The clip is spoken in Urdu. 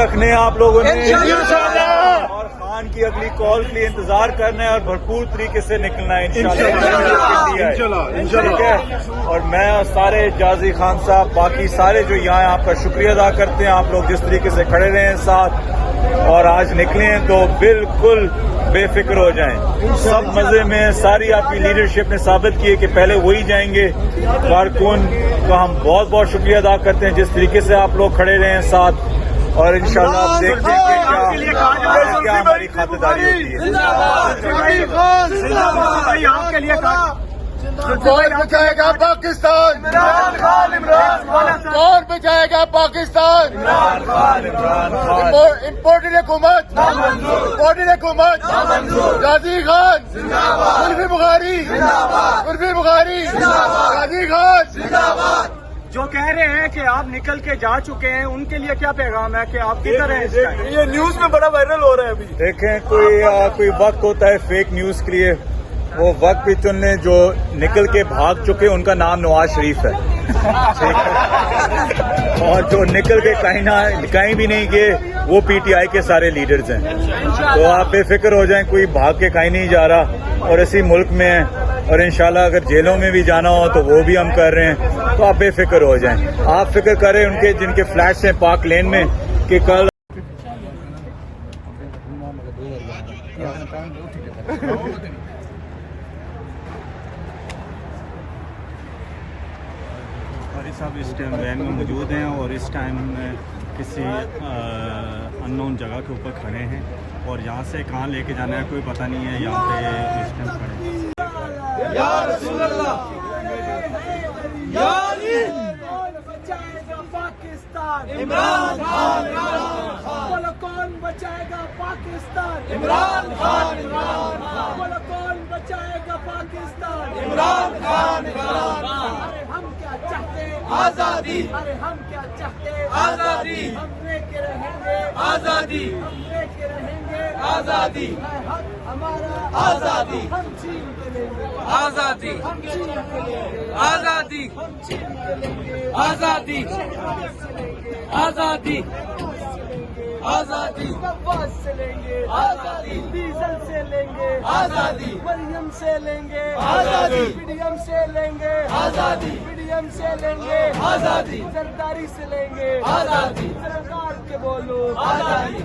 رکھنے ہیں آپ لوگوں نے اور خان کی اگلی کال کے لیے انتظار کرنا ہے اور بھرپور طریقے سے نکلنا ہے انشاءاللہ. اور میں اور سارے جازی خان صاحب باقی سارے جو یہاں ہیں آپ کا شکریہ ادا کرتے ہیں. آپ لوگ جس طریقے سے کھڑے رہے ہیں ساتھ اور آج نکلے ہیں تو بالکل بے فکر ہو جائیں. سب مزے میں ساری آپ کی لیڈرشپ نے ثابت کی ہے کہ پہلے وہی جائیں گے. کارکن کو ہم بہت بہت شکریہ ادا کرتے ہیں جس طریقے سے آپ لوگ کھڑے رہے ہیں ساتھ. اور انشاءاللہ آپ دیکھتے ہیں کہ کیا ہماری خاطرداری ہوتی ہے. کون بچائے گا پاکستان؟ کون بچائے گا پاکستان؟ امپورٹڈ حکومت، امپورٹڈ حکومت. غازی خان قربی بخاری، قربی بخاری، غازی خان. جو کہہ رہے ہیں کہ آپ نکل کے جا چکے ہیں ان کے لیے کیا پیغام ہے کہ آپ کدھر ہیں؟ یہ نیوز میں بڑا وائرل ہو رہا ہے ابھی. دیکھیں کوئی وقت ہوتا ہے فیک نیوز کے لیے. وہ وقت بھی چن لیں. جو نکل کے بھاگ چکے ان کا نام نواز شریف ہے اور جو نکل کے کہیں بھی نہیں گئے وہ پی ٹی آئی کے سارے لیڈرز ہیں. تو آپ بے فکر ہو جائیں. کوئی بھاگ کے کہیں نہیں جا رہا اور اسی ملک میں ہیں. اور انشاءاللہ اگر جیلوں میں بھی جانا ہو تو وہ بھی ہم کر رہے ہیں. تو آپ بے فکر ہو جائیں. آپ فکر کریں ان کے جن کے فلیٹس ہیں پاک لین میں کہ کل قاری صاحب اس ٹائم وین میں موجود ہیں اور اس ٹائم کسی ان نون جگہ کے اوپر کھڑے ہیں اور یہاں سے کہاں لے کے جانا ہے کوئی پتہ نہیں ہے. یہاں پہ اس ٹائم کھڑے ہیں. یا رسول اللہ، یا علی. بچائے گا پاکستان؟ عمران خان. بولو کون بچائے گا پاکستان؟ عمران خان. بولو کون بچائے گا پاکستان؟ عمران خان. ارے ہم کیا چاہتے ہیں؟ آزادی. ارے ہم کیا چاہتے ہیں؟ آزادی. ہم لے کے رہیں گے آزادی. ہم لے کے رہیں گے آزادی. ہے حق ہمارا آزادی. ہم چھین کے لیں گے آزادی. ہم چھین کے لیں گے آزادی. ہم چھین کے لیں گے آزادی. آزادی. آزادی. نواز سے لیں گے آزادی. ڈیزل سے لیں گے آزادی. مریم سے لیں گے آزادی. پی ڈی ایم سے لیں گے آزادی. پی ڈی ایم سے لیں گے آزادی. زرداری سے لیں گے آزادی. سرکار کے بولو آزادی.